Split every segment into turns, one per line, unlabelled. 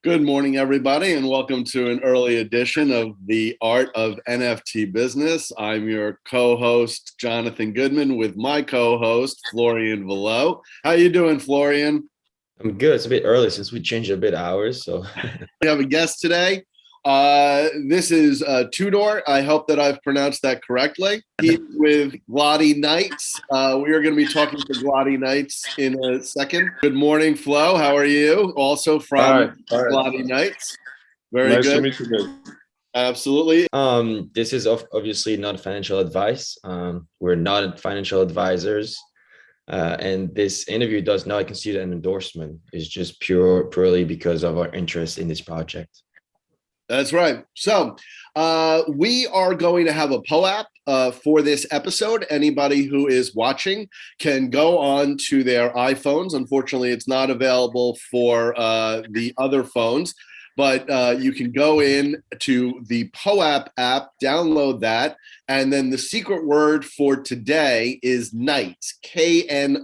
Good morning, everybody, and welcome to an early edition of the Art of NFT Business. I'm your co-host, Jonathan Goodman, with my co-host, Florian Valot. How you doing, Florian?
I'm good. It's a bit early since we changed a bit hours, so
We have a guest today. This is Tudor. I hope that I've pronounced that correctly. He's with Glody Knights. We are going to be talking to Glody Knights in a second. Good morning, Flo. How are you? Also from
All right.
Glody Knights. Very
Nice
good.
to meet you guys.
Absolutely.
this is obviously not financial advice. We're not financial advisors, and this interview does not consider an endorsement. It's just purely because of our interest in this project.
That's right. So we are going to have a POAP for this episode. Anybody who is watching can go on to their iPhones. Unfortunately, it's not available for the other phones, but you can go in to the POAP app, download that, and then the secret word for today is Knights, Knights.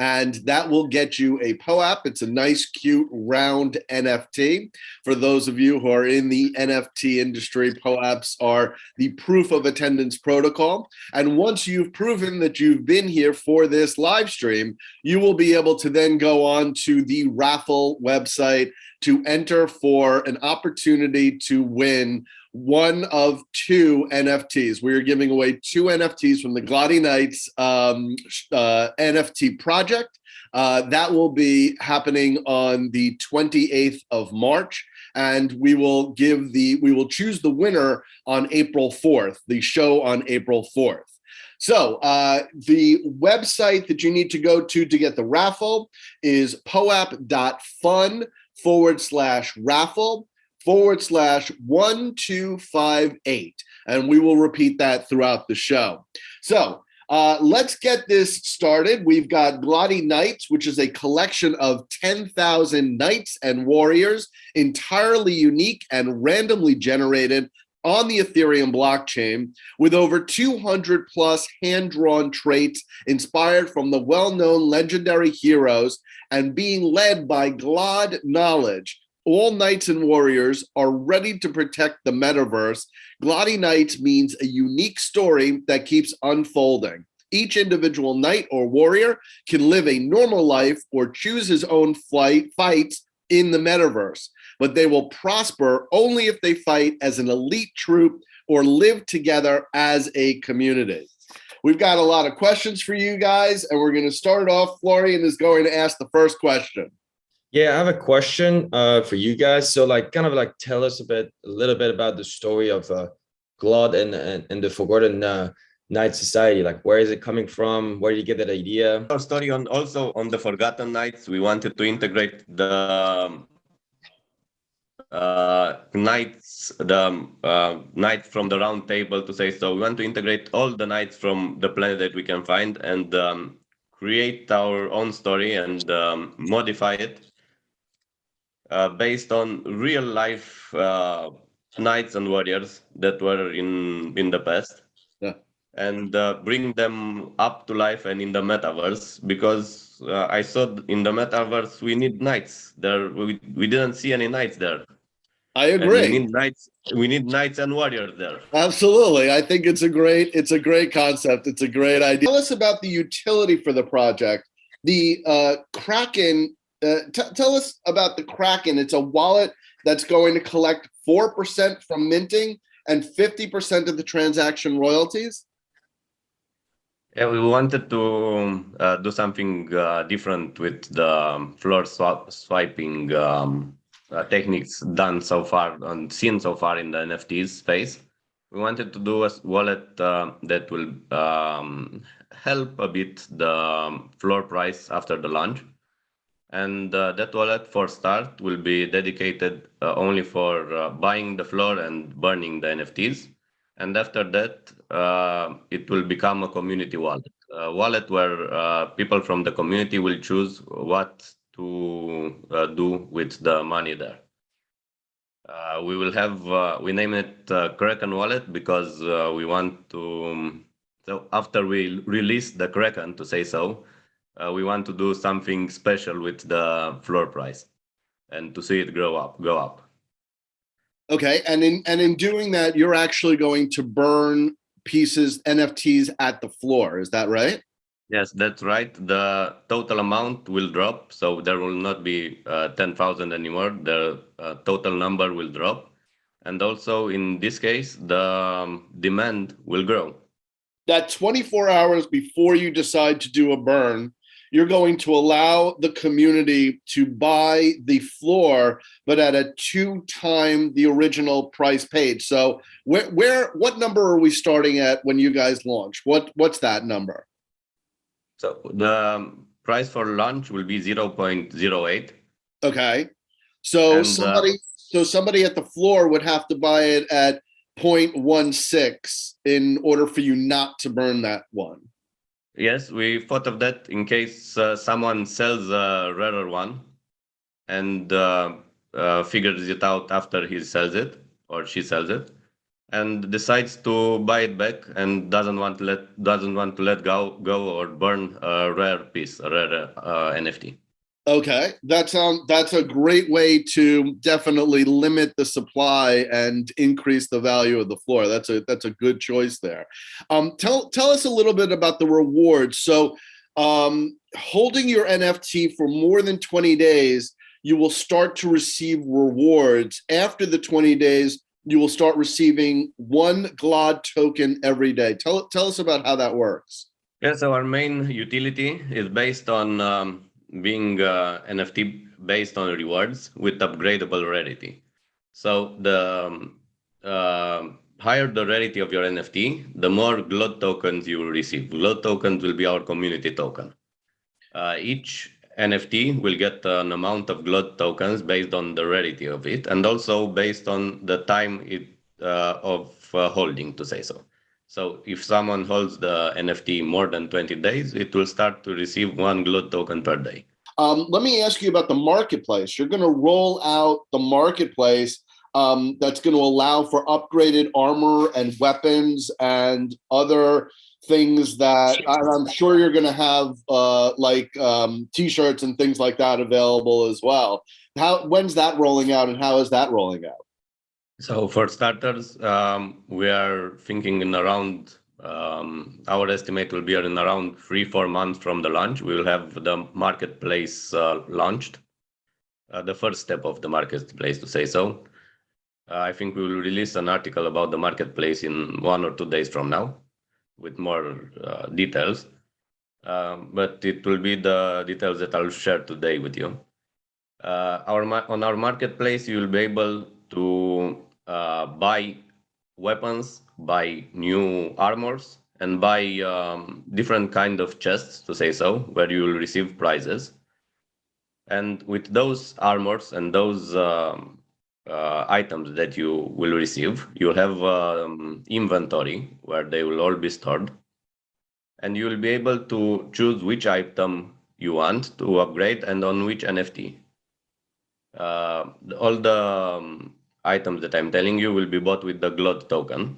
And that will get you a POAP. It's a nice, cute, round NFT. For those of you who are in the NFT industry, POAPs are the proof of attendance protocol. And once you've proven that you've been here for this live stream, you will be able to then go on to the raffle website to enter for an opportunity to win one of two NFTs. We are giving away two NFTs from the Glody Knights NFT project. That will be happening on the 28th of March. And we will choose the winner on April 4th, the show on April 4th. So the website that you need to go to get the raffle is poap.fun/raffle/1258. And we will repeat that throughout the show. So let's get this started. We've got Glody Knights, which is a collection of 10,000 knights and warriors, entirely unique and randomly generated on the Ethereum blockchain, with over 200 plus hand-drawn traits inspired from the well-known legendary heroes and being led by Glod knowledge. All knights and warriors are ready to protect the metaverse. Glody Knights means a unique story that keeps unfolding. Each individual knight or warrior can live a normal life or choose his own fights in the metaverse, but they will prosper only if they fight as an elite troop or live together as a community. We've got a lot of questions for you guys, and we're going to start off. Florian is going to ask the first question.
Yeah, I have a question for you guys. So, tell us a little bit about the story of Glod and the Forgotten Knight Society. Like, where is it coming from? Where did you get that idea?
Our story also on the Forgotten Knights. We wanted to integrate the knights, knights from the round table, to say so. We want to integrate all the knights from the planet that we can find and create our own story and modify it based on real life knights and warriors that were in the past.
Yeah.
And bring them up to life and in the metaverse, because I saw in the metaverse we need knights there. We didn't see any knights there.
I agree.
And we need knights and warriors there.
Absolutely. I think it's a great concept. It's a great idea. Tell us about the utility for the project. The Kraken, tell us about the Kraken. It's a wallet that's going to collect 4% from minting and 50% of the transaction royalties.
Yeah, we wanted to do something different with the floor swiping techniques done so far and seen so far in the NFTs space. We wanted to do a wallet that will help a bit the floor price after the launch. And that wallet, for start, will be dedicated only for buying the floor and burning the NFTs. And after that, it will become a community wallet. A wallet where people from the community will choose what to do with the money there. We will have, we name it Kraken wallet because we want to, so after we release the Kraken, to say so, we want to do something special with the floor price and to see it go up.
Okay, and in doing that, you're actually going to burn pieces, NFTs at the floor. Is that right?
Yes, that's right. The total amount will drop, so there will not be 10,000 anymore. The total number will drop. And also in this case, the demand will grow.
That 24 hours before you decide to do a burn, you're going to allow the community to buy the floor, but at a 2x the original price paid. So what number are we starting at when you guys launch? What's that number?
So the price for launch will be 0.08.
Okay. So
And,
somebody at the floor would have to buy it at 0.16 in order for you not to burn that one.
Yes, we thought of that in case someone sells a rarer one and figures it out after he sells it or she sells it, and decides to buy it back and doesn't want to let go or burn a rare piece, a rare NFT.
Okay, that's a great way to definitely limit the supply and increase the value of the floor. That's a good choice there. Tell us a little bit about the rewards. So, holding your NFT for more than 20 days, you will start to receive rewards. After the 20 days, you will start receiving one Glod token every day. Tell us about how that works.
Yes, our main utility is based on being NFT based on rewards with upgradable rarity. So the higher the rarity of your NFT, the more Glod tokens you will receive. Glod tokens will be our community token. Each NFT will get an amount of Glod tokens based on the rarity of it, and also based on the time of holding, to say so. So if someone holds the NFT more than 20 days, it will start to receive one Glod token per day.
Let me ask you about the marketplace. You're going to roll out the marketplace that's going to allow for upgraded armor and weapons and other things that I'm sure you're going to have t-shirts and things like that available as well. When's that rolling out and how is that rolling out?
So for starters, we are thinking in around, our estimate will be in around 3-4 months from the launch. We will have the marketplace launched, the first step of the marketplace, to say so. I think we will release an article about the marketplace in 1 or 2 days from now with more details. But it will be the details that I'll share today with you. On our marketplace, you will be able to buy weapons, buy new armors, and buy different kind of chests, to say so, where you will receive prizes. And with those armors and those items that you will receive, you'll have inventory where they will all be stored. And you will be able to choose which item you want to upgrade and on which NFT. All the items that I'm telling you will be bought with the Glod token.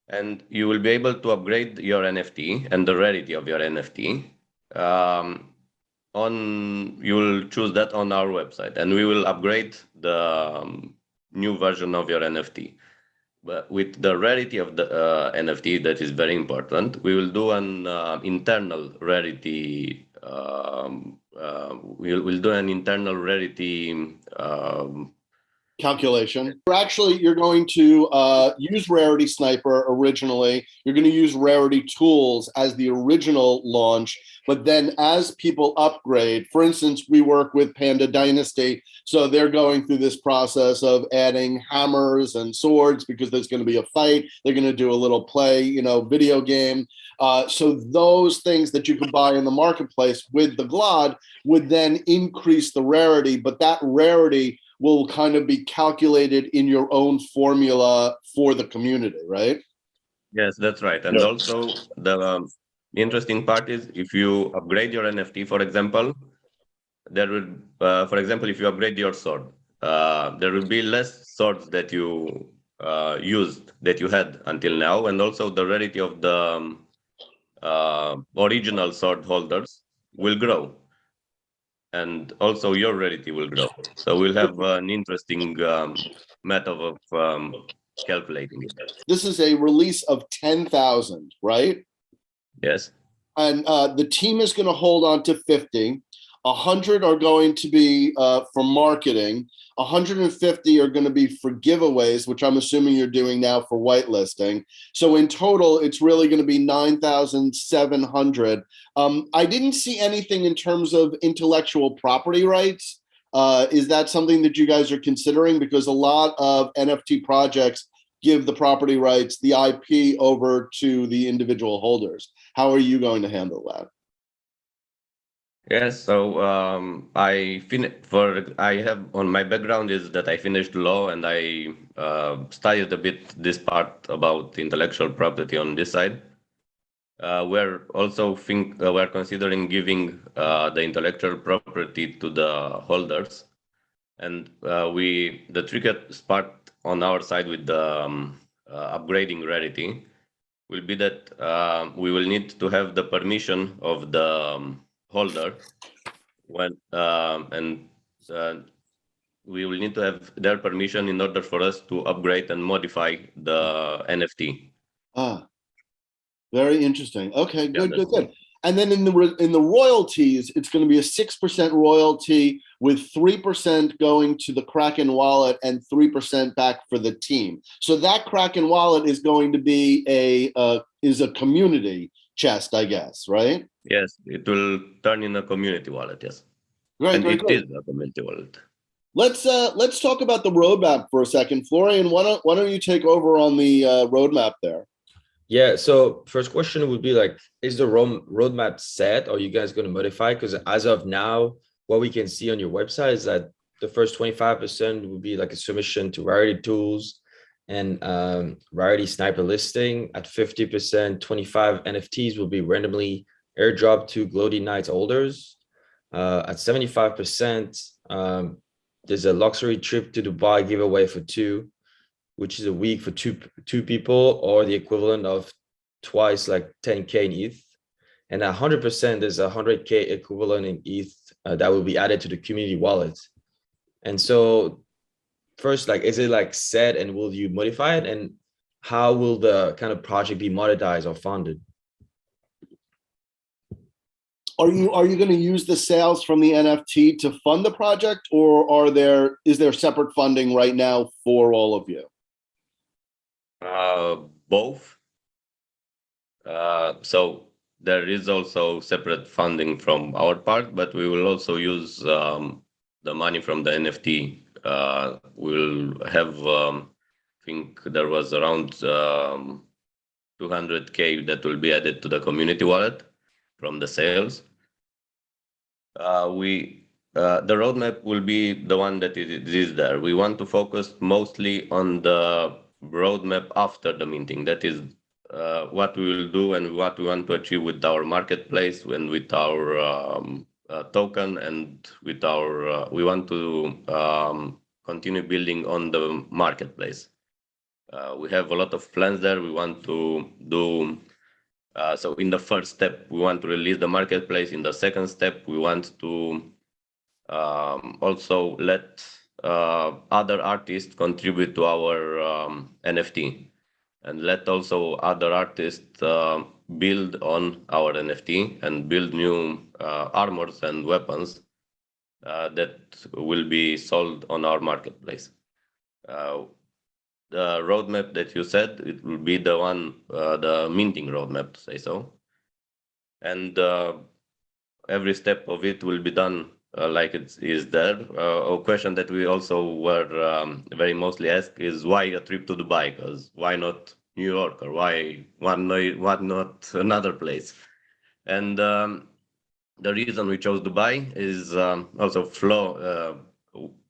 And you will be able to upgrade your NFT and the rarity of your NFT. You'll choose that on our website, and we will upgrade the new version of your NFT. But with the rarity of the NFT, that is very important, we will do an internal rarity. We'll do an internal rarity
calculation. You're going to use Rarity Sniper originally. You're going to use Rarity Tools as the original launch. But then as people upgrade, for instance, we work with Panda Dynasty. So they're going through this process of adding hammers and swords because there's going to be a fight. They're going to do a little play, video game. So those things that you could buy in the marketplace with the Glod would then increase the rarity, but that rarity will kind of be calculated in your own formula for the community, right?
Yes, that's right. And also the interesting part is if you upgrade your NFT, for example, there will, for example, if you upgrade your sword, there will be less swords that you used, that you had until now, and also the rarity of the original sword holders will grow, and also your rarity will grow. So we'll have an interesting method of calculating it.
This is a release of 10,000, right?
Yes.
And the team is going to hold on to 50. 100 are going to be for marketing. 150 are going to be for giveaways, which I'm assuming you're doing now for whitelisting. So in total, it's really going to be 9,700. I didn't see anything in terms of intellectual property rights. Is that something that you guys are considering? Because a lot of NFT projects give the property rights, the IP, over to the individual holders. How are you going to handle that?
Yes, so I have on my background is that I finished law, and I studied a bit this part about intellectual property on this side. We're considering giving the intellectual property to the holders, and the trickiest part on our side with the upgrading rarity will be that we will need to have the permission of the holder when and we will need to have their permission in order for us to upgrade and modify the NFT.
Ah, very interesting. Okay, good,
Yeah,
good. And then in the royalties, it's going to be a 6% royalty with 3% going to the Kraken wallet and 3% back for the team. So that Kraken wallet is going to be a community chest, I guess, right?
Yes, it will turn in a community wallet. Yes,
Great,
and
great,
it
great.
is a community wallet.
Let's talk about the roadmap for a second. Florian, why don't you take over on the roadmap there?
Yeah, so first question would be like, is the roadmap set, or are you guys going to modify? Because as of now, what we can see on your website is that the first 25% would be like a submission to Rarity Tools and Rarity Sniper listing. At 50%, 25 NFTs will be randomly airdropped to GlodyKnights holders. At 75%, there's a luxury trip to Dubai giveaway for 2, which is a week for two people, or the equivalent of twice like 10K in ETH. And 100%, there's 100K equivalent in ETH that will be added to the community wallet. And so first, like, is it like set, and will you modify it? And how will the kind of project be monetized or funded?
Are you going to use the sales from the NFT to fund the project, or is there separate funding right now for all of you?
Both. So there is also separate funding from our part, but we will also use the money from the NFT. We'll have, I think there was around 200K that will be added to the community wallet from the sales. The roadmap will be the one that it is there. We want to focus mostly on the roadmap after the minting. That is what we will do and what we want to achieve with our marketplace and with our token, and with our we want to continue building on the marketplace. We have a lot of plans there. We want to do so in the first step, we want to release the marketplace. In the second step, we want to also let other artists contribute to our NFT, and let also other artists build on our NFT and build new armors and weapons that will be sold on our marketplace. The roadmap that you said, it will be the one, the minting roadmap, to say so. And every step of it will be done like it is there. A question that we also were very mostly asked is, why a trip to Dubai? Because why not New York, or why not another place? And the reason we chose Dubai is also Flo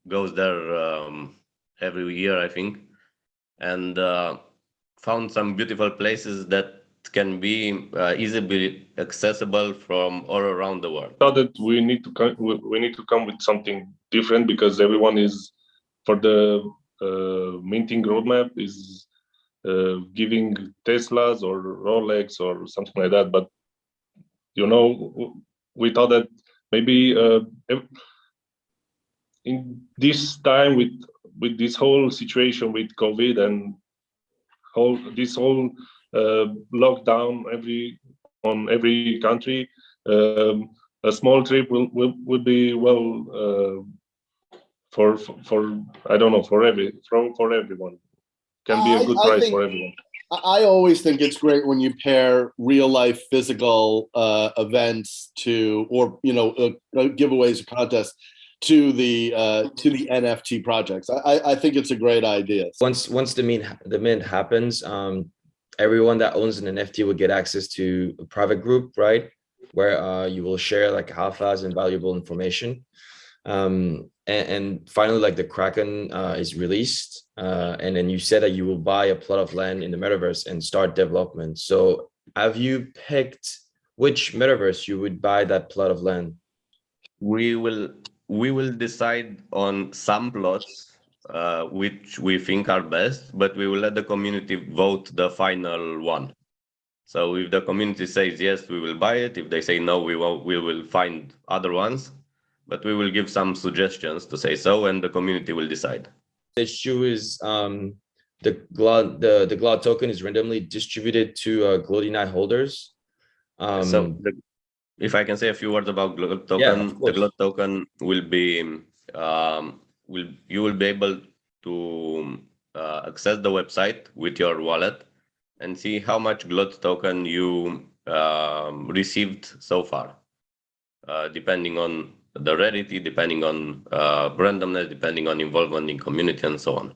goes there every year, I think, and found some beautiful places that can be easily accessible from all around the world.
Thought that we need to come with something different, because everyone is, for the minting roadmap, is giving Teslas or Rolex or something like that, but we thought that maybe in this time with this whole situation with COVID and this whole lockdown on every country, a small trip will be well for I don't know for everyone. Can be a good price for everyone.
I always think it's great when you pair real life physical events to, or giveaways or contests to the NFT projects. I think it's a great idea.
Once the mint happens, everyone that owns an NFT will get access to a private group, right, where you will share like alphas and valuable information. And finally, like the Kraken is released, and then you said that you will buy a plot of land in the metaverse and start development. So have you picked which metaverse you would buy that plot of land?
We will decide on some plots which we think are best, but we will let the community vote the final one. So if the community says yes, we will buy it. If they say no, we will find other ones. But we will give some suggestions to say so, and the community will decide.
The issue is the Glod token is randomly distributed to Glody Knight holders.
If I can say a few words about Glod token, the Glod token will be you will be able to access the website with your wallet and see how much Glod token you received so far, depending on the rarity, depending on randomness, depending on involvement in community, and so on.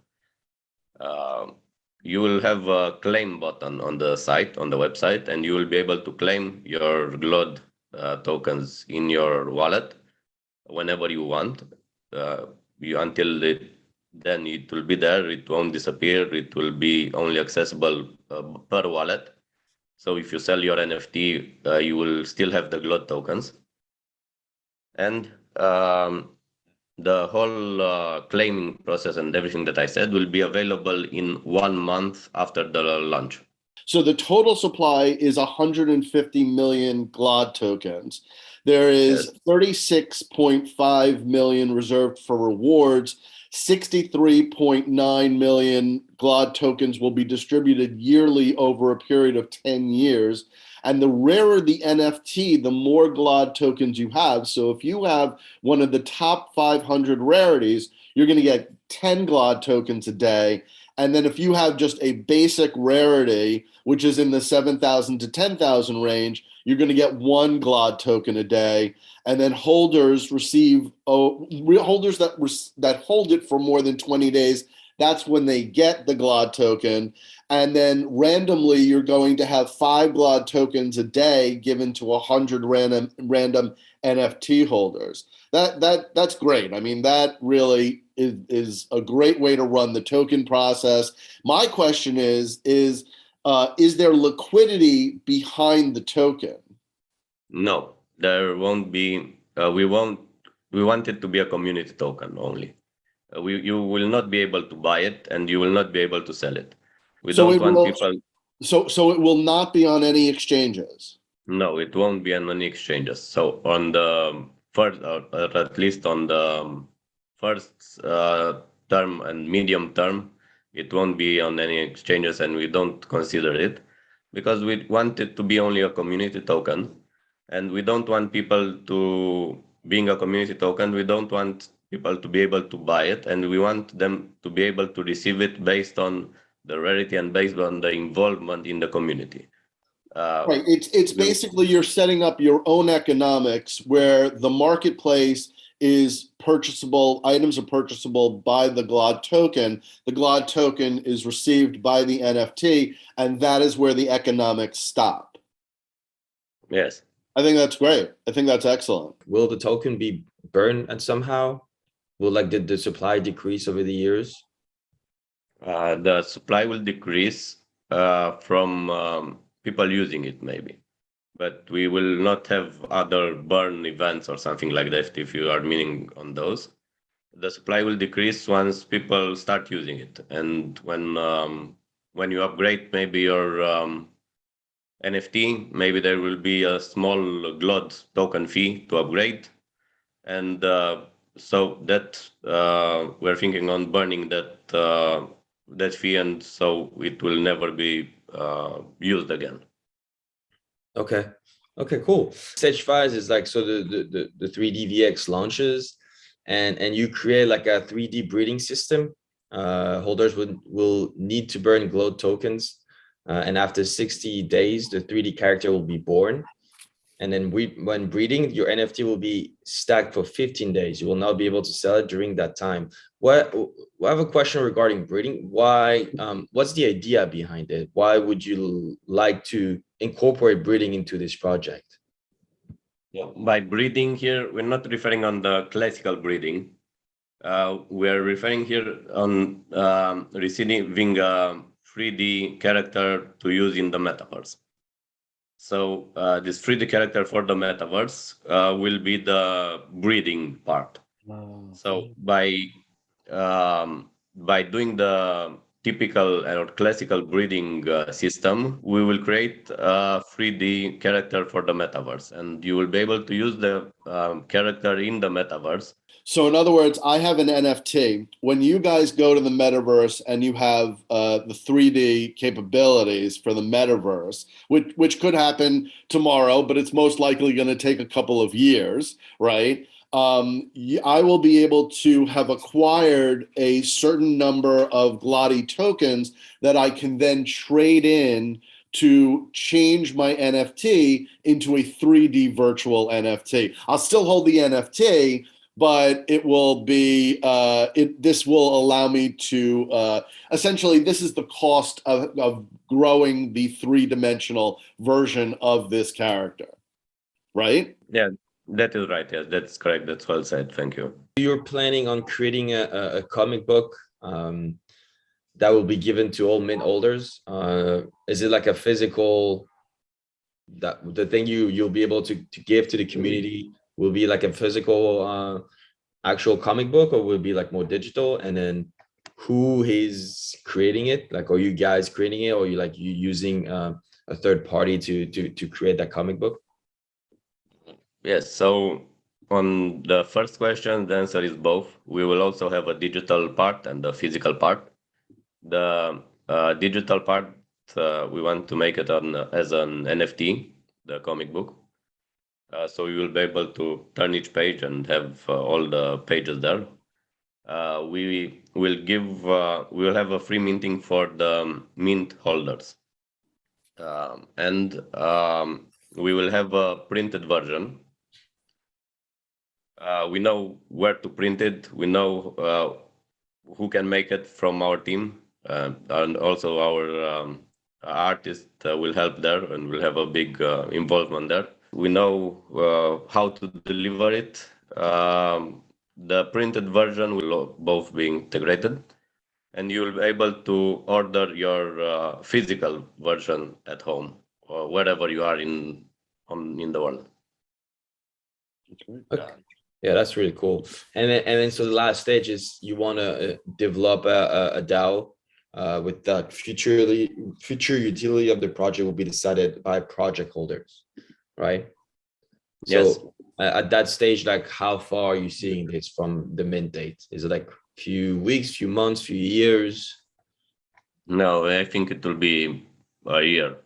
You will have a claim button on the site, on the website, and you will be able to claim your Glod tokens in your wallet whenever you want. Then it will be there. It won't disappear. It will be only accessible per wallet. So if you sell your NFT, you will still have the Glod tokens. And the whole claiming process and everything that I said will be available in 1 month after the launch.
So the total supply is 150 million Glod tokens. There is 36.5 million reserved for rewards. 63.9 million Glod tokens will be distributed yearly over a period of 10 years. And the rarer the NFT, the more Glod tokens you have. So if you have one of the top 500 rarities, you're going to get 10 Glod tokens a day. And then if you have just a basic rarity, which is in the 7,000 to 10,000 range, you're going to get 1 Glod token a day. And then holders receive, holders that hold it for more than 20 days, that's when they get the Glod token. And then randomly, you're going to have 5 Glod tokens a day given to 100 random NFT holders. That's great. I mean, that really is a great way to run the token process. My question is there liquidity behind the token?
No, there won't be. We want it to be a community token only. You will not be able to buy it, and you will not be able to sell it. We don't want people.
So it will not be on any exchanges.
No, it won't be on any exchanges. So on the first, or at least on the first term and medium term, it won't be on any exchanges, and we don't consider it because we want it to be only a community token, and we don't want people to being a community token. We don't want people to be able to buy it, and we want them to be able to receive it based on the rarity and based on the involvement in the community.
Right. It's basically you're setting up your own economics where the marketplace is purchasable, items are purchasable by the Glod token. The Glod token is received by the NFT, and that is where the economics stop.
Yes.
I think that's great. I think that's excellent.
Will the token be burned and somehow? Will like the supply decrease over the years?
The supply will decrease from people using it maybe, but we will not have other burn events or something like that if you are meaning on those. The supply will decrease once people start using it, and when you upgrade maybe your NFT. Maybe there will be a small Glod token fee to upgrade. And so that we're thinking on burning that fee, and so it will never be used again.
Okay. Okay, cool. Stage 5 is like, so the 3D VX launches and you create like a 3D breeding system. Holders will need to burn Glod tokens. And after 60 days, the 3D character will be born. And then when breeding, your NFT will be stacked for 15 days. You will not be able to sell it during that time. I have a question regarding breeding. Why? What's the idea behind it? Why would you like to incorporate breeding into this project?
Yeah. By breeding here, we're not referring on the classical breeding. We're referring here on receiving a 3D character to use in the metaverse. So this 3D character for the metaverse will be the breeding part. So by doing the typical or classical breeding system, we will create a 3D character for the metaverse, and you will be able to use the character in the metaverse.
So in other words, I have an NFT. When you guys go to the metaverse and you have the 3D capabilities for the metaverse, which could happen tomorrow, but it's most likely going to take a couple of years, right? I will be able to have acquired a certain number of Glody tokens that I can then trade in to change my NFT into a 3D virtual NFT. I'll still hold the NFT, but it will be, this will allow me to, essentially, this is the cost of growing the three-dimensional version of this character, right?
Yeah, that is right. Yes, that's correct. That's well said. Thank you.
You're planning on creating a comic book that will be given to all mint holders. Is it like a physical, that the thing you'll be able to give to the community will be like a physical actual comic book, or will it be like more digital? And then who is creating it? Like, are you guys creating it, or you using a third party to create that comic book?
Yes. So on the first question, the answer is both. We will also have a digital part and a physical part. The digital part, we want to make it as an NFT, the comic book. So you will be able to turn each page and have all the pages there. We will have a free minting for the mint holders, and we will have a printed version. We know where to print it. We know who can make it from our team, and also our artist will help there, and will have a big involvement there. We know how to deliver it. The printed version will both be integrated, and you will be able to order your physical version at home or wherever you are in the world.
Okay. Yeah, that's really cool. And then so the last stage is you want to develop a DAO with that future utility of the project will be decided by project holders, right?
Yes.
So at that stage, like, how far are you seeing this from the mint date? Is it like few weeks, few months, few years?
No, I think it will be a year,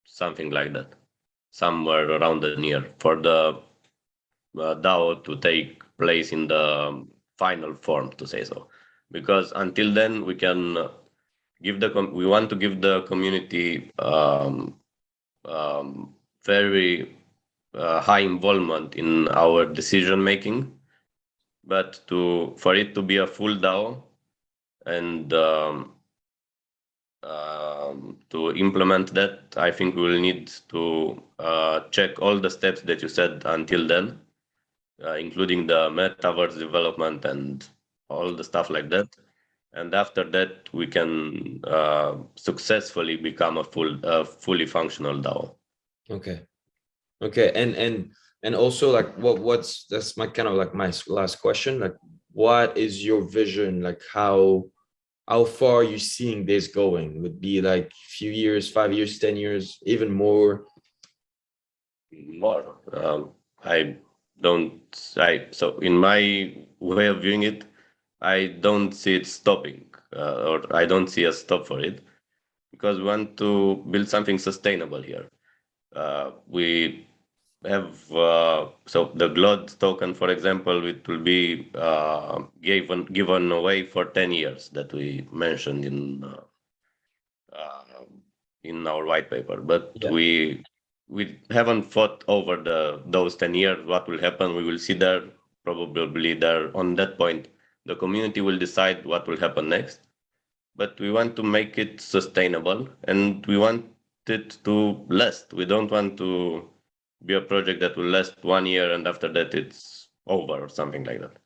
something like that, somewhere around a year for the DAO to take place in the final form, to say so. Because until then, we can we want to give the community very high involvement in our decision making, but for it to be a full DAO and to implement that, I think we will need to check all the steps that you said until then, including the metaverse development and all the stuff like that. And after that, we can successfully become a fully functional DAO.
Okay. Okay. And also, like, that's my kind of like my last question. Like, what is your vision? Like, how how far are you seeing this going? Would be like a few years, 5 years, 10 years, even more?
More. So in my way of viewing it, I don't see it stopping, or I don't see a stop for it, because we want to build something sustainable here. We have so the Glod token, for example, it will be given away for 10 years that we mentioned in our white paper, but
Yeah.
we haven't thought over those 10 years what will happen. We will see there, probably there on that point the community will decide what will happen next, but we want to make it sustainable and we want it to last. We don't want to be a project that will last 1 year and after that it's over or something like that.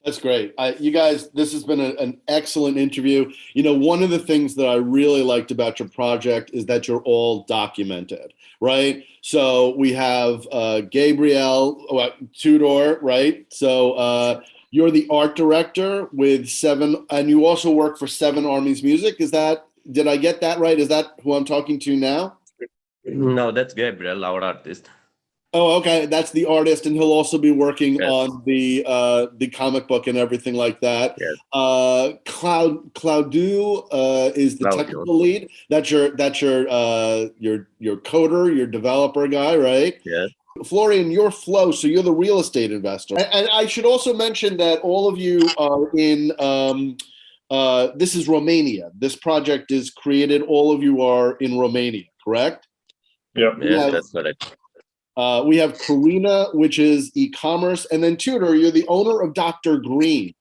That's great. You guys, this has been an excellent interview. You know, one of the things that I really liked about your project is that you're all documented, right? So we have Gabriel Tudor, right? So you're the art director with Seven, and you also work for Seven Armies Music. Did I get that right? Is that who I'm talking to now?
No, that's Gabriel, our artist.
Oh, okay. That's the artist, and he'll also be working
Yes.
on the comic book and everything like that.
Yes.
Claudio is the
Claudio.
technical lead. That's your coder, your developer guy, right?
Yes.
Florian, you're Flow, so you're the real estate investor. And I should also mention that all of you are in. This is Romania. This project is created. All of you are in Romania, correct?
Yeah.
Yes, that's correct.
We have Karina, which is e-commerce, and then Tudor, you're the owner of Dr. Green,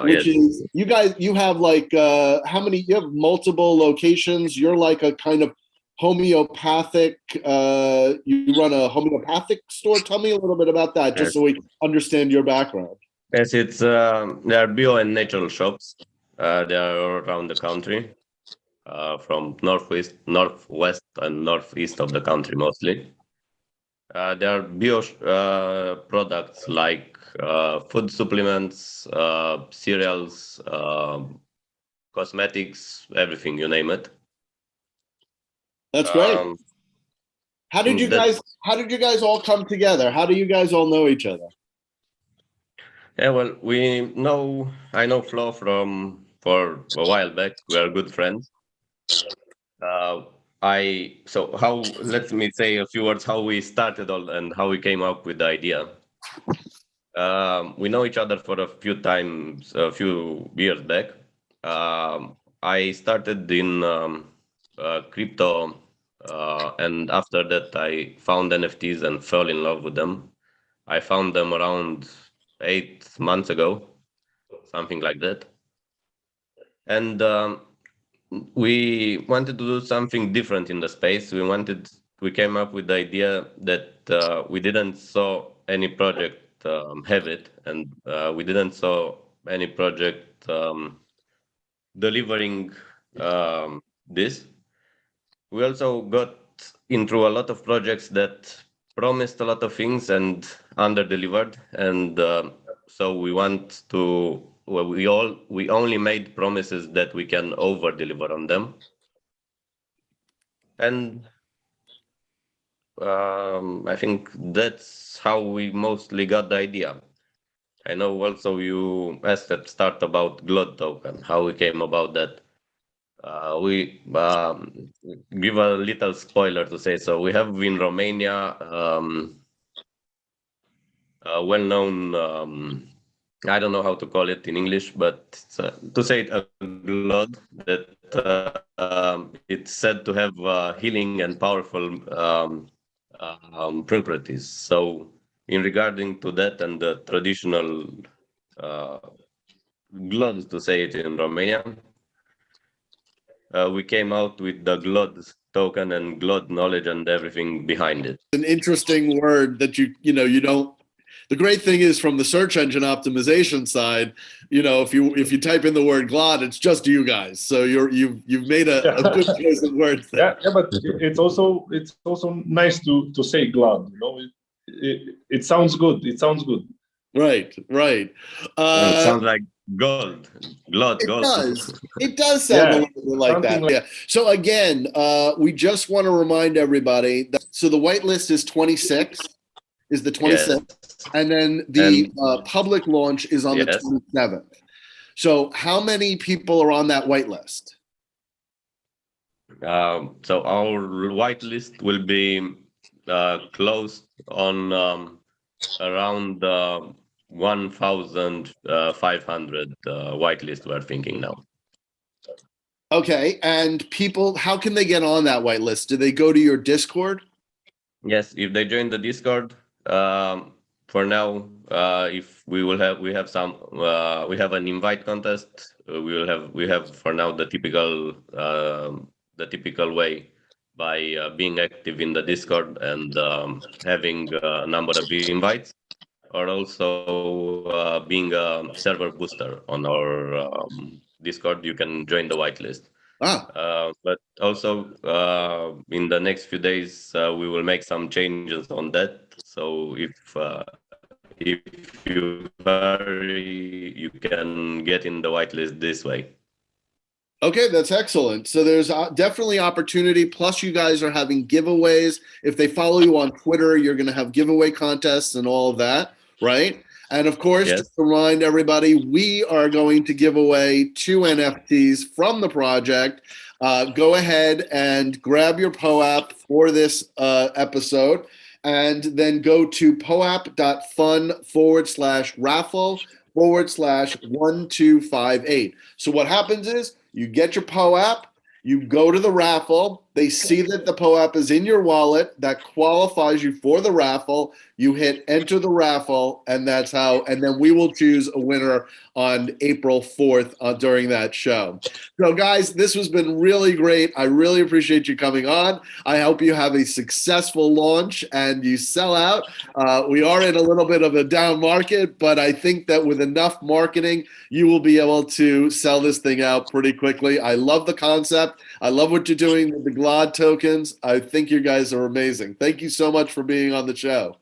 which
yes.
is you guys. You have like how many? You have multiple locations. You're like a kind of homeopathic. You run a homeopathic store. Tell me a little bit about that, just so we understand your background.
Yes, it's there are bio and natural shops. They are all around the country, from northwest, and northeast of the country mostly. There are bio products like food supplements, cereals, cosmetics, everything, you name it.
That's great. How did you guys all come together? How do you guys all know each other?
Yeah, well, I know Flo for a while back. We are good friends. Let me say a few words how we started all and how we came up with the idea. We know each other for a few years back. I started in crypto, and after that I found NFTs and fell in love with them. I found them around 8 months ago, something like that. And we wanted to do something different in the space. We came up with the idea that we didn't saw any project have it, and we didn't saw any project delivering this. We also got into a lot of projects that promised a lot of things and under-delivered, and so we only made promises that we can over-deliver on them. And I think that's how we mostly got the idea. I know also you asked at start about Glod token, how we came about that. We give a little spoiler to say so. We have in Romania a well-known, I don't know how to call it in English, but to say it, a Glod that it's said to have healing and powerful properties. So in regarding to that and the traditional Glod, to say it in Romania, we came out with the Glod token and Glod knowledge and everything behind it.
An interesting word that you don't. The great thing is from the search engine optimization side, if you type in the word Glod, it's just you guys. So you've made a good choice of words there.
Yeah, but it's also nice to say Glod. It sounds good. It sounds good.
Right.
It sounds like Gold, Glod,
It
gold.
does. It does sound a
Yeah,
little bit like that.
something like
Yeah. So again, we just want to remind everybody that so the whitelist is 26, is the
Yes,
26th, and then the
and
public launch is on the
yes.
27th. So how many people are on that whitelist?
So our whitelist will be closed on around 1,500 whitelist. We're thinking now.
Okay, and people, how can they get on that whitelist? Do they go to your Discord?
Yes, if they join the Discord, for now, if we have some we have an invite contest. We have for now the typical way by being active in the Discord and having a number of invites, or also being a server booster on our Discord. You can join the whitelist. But also in the next few days, we will make some changes on that. So if you hurry, you can get in the whitelist this way.
Okay, that's excellent. So there's definitely opportunity. Plus, you guys are having giveaways. If they follow you on Twitter, you're going to have giveaway contests and all of that, right? And of course,
Yes.
just to remind everybody, we are going to give away 2 NFTs from the project. Go ahead and grab your POAP for this episode, and then go to poap.fun/raffle/1258. So what happens is you get your POAP, you go to the raffle, they see that the POAP is in your wallet, that qualifies you for the raffle, you hit enter the raffle, and that's how, and then we will choose a winner on April 4th during that show. So guys, this has been really great. I really appreciate you coming on. I hope you have a successful launch and you sell out. We are in a little bit of a down market, but I think that with enough marketing, you will be able to sell this thing out pretty quickly. I love the concept. I love what you're doing with the Glod tokens. I think you guys are amazing. Thank you so much for being on the show.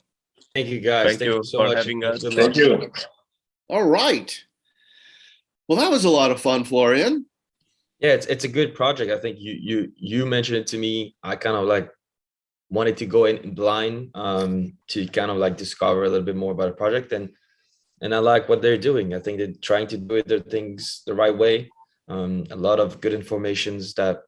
Thank you, guys.
Thank you
so
for
much.
having us.
Good
thank
luck.
you.
All right. Well, that was a lot of fun, Florian.
Yeah, it's a good project. I think you mentioned it to me. I kind of like wanted to go in blind to kind of like discover a little bit more about the project, and I like what they're doing. I think they're trying to do their things the right way. A lot of good informations that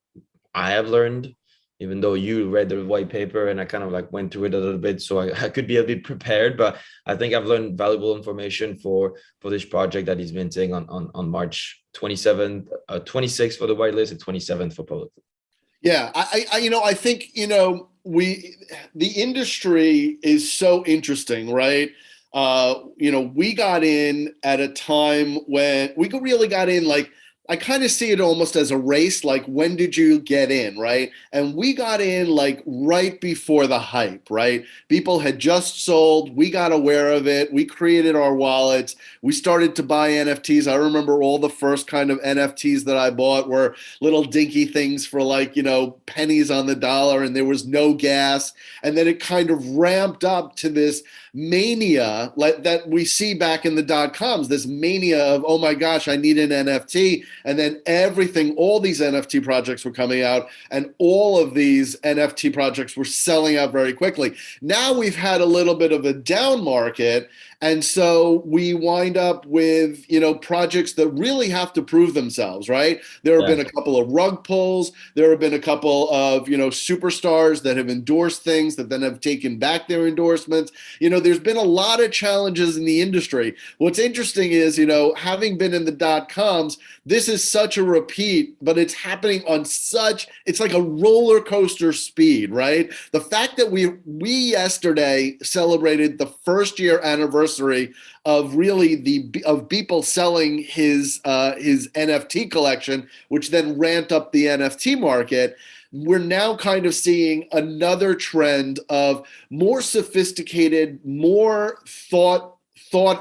I have learned, even though you read the white paper and I kind of like went through it a little bit, so I could be a bit prepared. But I think I've learned valuable information for this project that he's minting on March 27th, 26th for the whitelist, and 27th for public.
Yeah, I think, the industry is so interesting, right? We got in at a time when we really got in, like, I kind of see it almost as a race, like, when did you get in, right? And we got in like right before the hype, right? People had just sold, we got aware of it, we created our wallets, we started to buy NFTs. I remember all the first kind of NFTs that I bought were little dinky things for like, pennies on the dollar, and there was no gas. And then it kind of ramped up to this mania like that we see back in the .coms, this mania of, oh my gosh, I need an NFT. And then all these NFT projects were coming out, and all of these NFT projects were selling out very quickly. Now we've had a little bit of a down market, and so we wind up with, projects that really have to prove themselves, right? There have been a couple of rug pulls. There have been a couple of, superstars that have endorsed things that then have taken back their endorsements. There's been a lot of challenges in the industry. What's interesting is, having been in the .coms, this is such a repeat, but it's happening on it's like a roller coaster speed, right? The fact that we yesterday celebrated the first year anniversary of really of people selling his NFT collection, which then ramped up the NFT market. We're now kind of seeing another trend of more sophisticated, more thought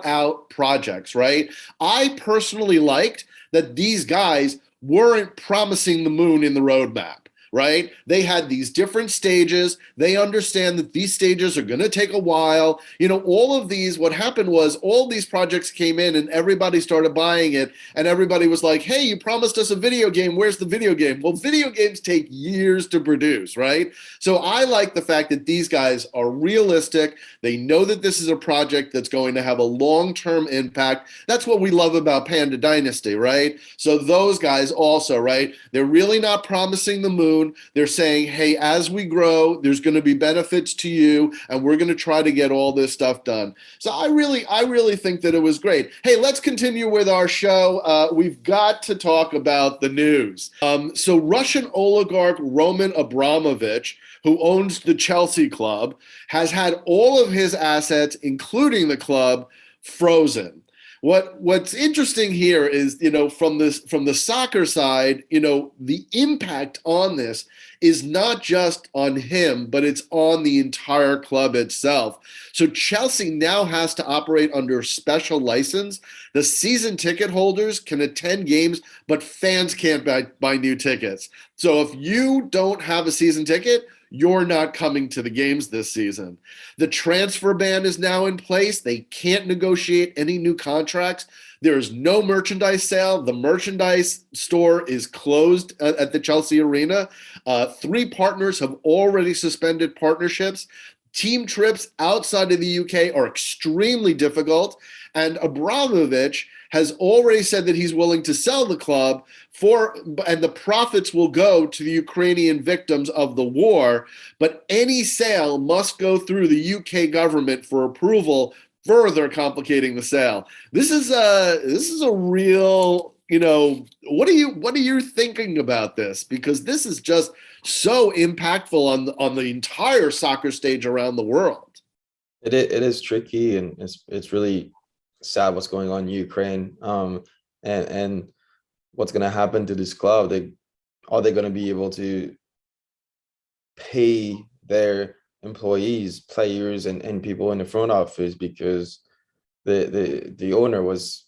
out projects, right? I personally liked that these guys weren't promising the moon in the roadmap, right? They had these different stages. They understand that these stages are going to take a while. All of these, what happened was all these projects came in and everybody started buying it. And everybody was like, hey, you promised us a video game. Where's the video game? Well, video games take years to produce, right? So I like the fact that these guys are realistic. They know that this is a project that's going to have a long-term impact. That's what we love about Panda Dynasty, right? So those guys also, right? They're really not promising the moon. They're saying, hey, as we grow, there's going to be benefits to you, and we're going to try to get all this stuff done. So I really think that it was great. Hey, let's continue with our show. We've got to talk about the news. So Russian oligarch Roman Abramovich, who owns the Chelsea club, has had all of his assets, including the club, frozen. What's interesting here is, from the soccer side, the impact on this is not just on him, but it's on the entire club itself. So Chelsea now has to operate under a special license. The season ticket holders can attend games, but fans can't buy new tickets. So if you don't have a season ticket, you're not coming to the games this season. The transfer ban is now in place. They can't negotiate any new contracts. There is no merchandise sale. The merchandise store is closed at the Chelsea Arena. 3 partners have already suspended partnerships. Team trips outside of the UK are extremely difficult. And Abramovich has already said that he's willing to sell the club and the profits will go to the Ukrainian victims of the war. But any sale must go through the UK government for approval, further complicating the sale. This is a real, what are you thinking about this? Because this is just so impactful on the entire soccer stage around the world.
It is tricky, and it's really sad what's going on in Ukraine, and what's going to happen to this club. Are they going to be able to pay their employees, players, and people in the front office, because the owner was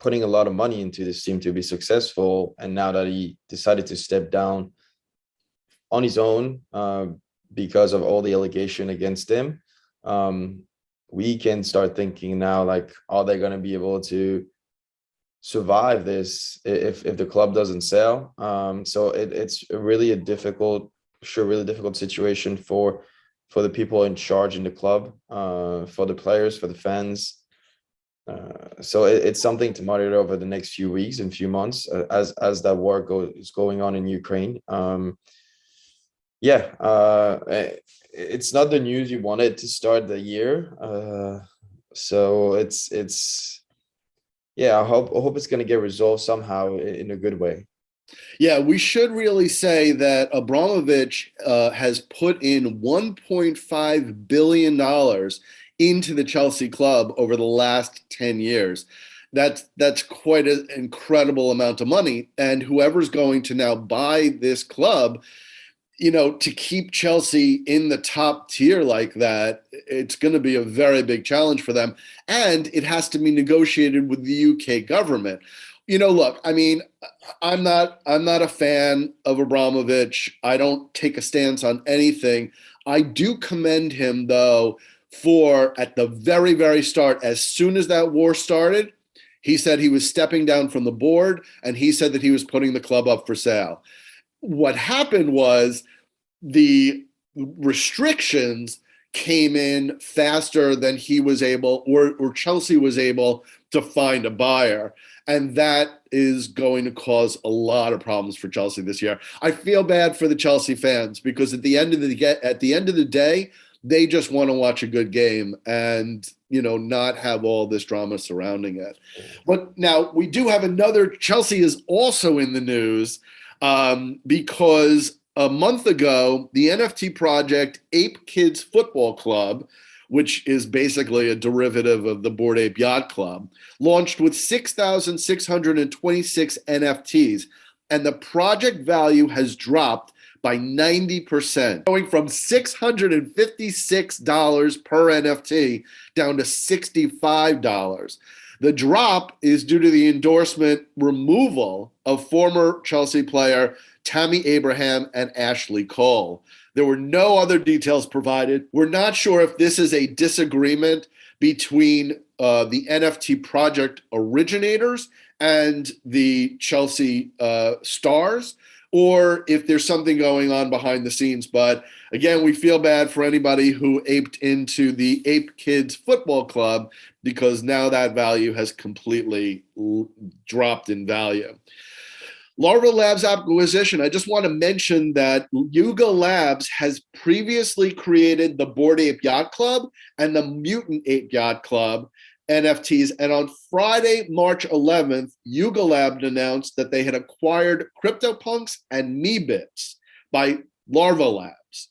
putting a lot of money into this team to be successful, and now that he decided to step down on his own because of all the allegation against him, we can start thinking now, like, are they going to be able to survive this if the club doesn't sell? So it's really a difficult situation for the people in charge in the club, for the players, for the fans. So it's something to monitor over the next few weeks and few months as that war is going on in Ukraine. It's not the news you wanted to start the year. So I hope it's going to get resolved somehow in a good way.
Yeah, we should really say that Abramovich has put in $1.5 billion into the Chelsea club over the last 10 years. That's quite an incredible amount of money. And whoever's going to now buy this club, to keep Chelsea in the top tier like that, it's going to be a very big challenge for them. And it has to be negotiated with the UK government. Look, I mean, I'm not a fan of Abramovich. I don't take a stance on anything. I do commend him, though, for at the very, very start, as soon as that war started, he said he was stepping down from the board, and he said that he was putting the club up for sale. What happened was the restrictions came in faster than he was able, or Chelsea was able to find a buyer. And that is going to cause a lot of problems for Chelsea this year. I feel bad for the Chelsea fans, because at the end of the day, they just want to watch a good game and, not have all this drama surrounding it. But now we do have Chelsea is also in the news, because a month ago, the NFT project Ape Kids Football Club, which is basically a derivative of the Bored Ape Yacht Club, launched with 6,626 NFTs, and the project value has dropped by 90%, going from $656 per NFT down to $65. The drop is due to the endorsement removal of former Chelsea player Tammy Abraham, and Ashley Cole. There were no other details provided. We're not sure if this is a disagreement between the NFT project originators and the Chelsea Stars, or if there's something going on behind the scenes. But again, we feel bad for anybody who aped into the Ape Kids Football Club, because now that value has completely dropped in value. Larval Labs acquisition. I just want to mention that Yuga Labs has previously created the Bored Ape Yacht Club and the Mutant Ape Yacht Club NFTs. And on Friday, March 11th, Yuga Labs announced that they had acquired CryptoPunks and Meebits by Larval Labs.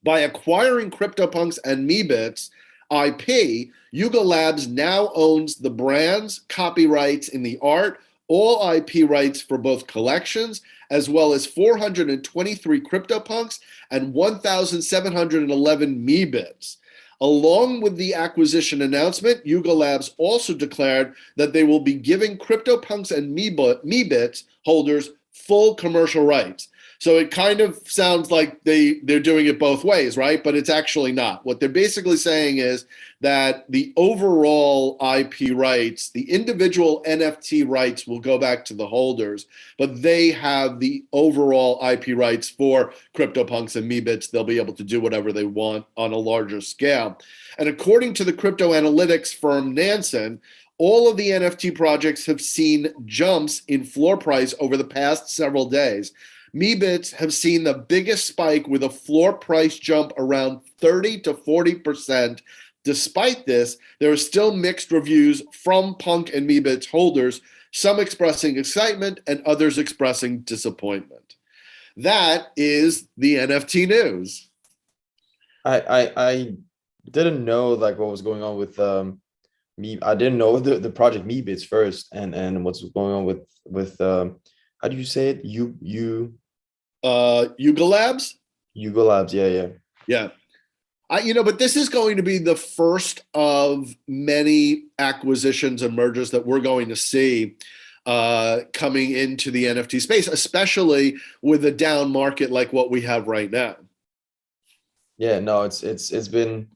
By acquiring CryptoPunks and Meebits IP, Yuga Labs now owns the brands, copyrights in the art, all IP rights for both collections, as well as 423 CryptoPunks and 1,711 Meebits. Along with the acquisition announcement, Yuga Labs also declared that they will be giving CryptoPunks and Meebits holders full commercial rights. So it kind of sounds like they're doing it both ways, right? But it's actually not. What they're basically saying is that the overall IP rights, the individual NFT rights will go back to the holders, but they have the overall IP rights for CryptoPunks and Meebits. They'll be able to do whatever they want on a larger scale. And according to the crypto analytics firm Nansen, all of the NFT projects have seen jumps in floor price over the past several days. Meebits have seen the biggest spike with a floor price jump around 30 to 40%. Despite this, there are still mixed reviews from Punk and Meebits holders, some expressing excitement and others expressing disappointment. That is the NFT news.
I didn't know like what was going on with me. I didn't know the project Meebits first, and what's going on with how do you say it?
Yuga Labs?
Yuga Labs, yeah.
Yeah. But this is going to be the first of many acquisitions and mergers that we're going to see coming into the NFT space, especially with a down market like what we have right now.
Yeah, no, it's been,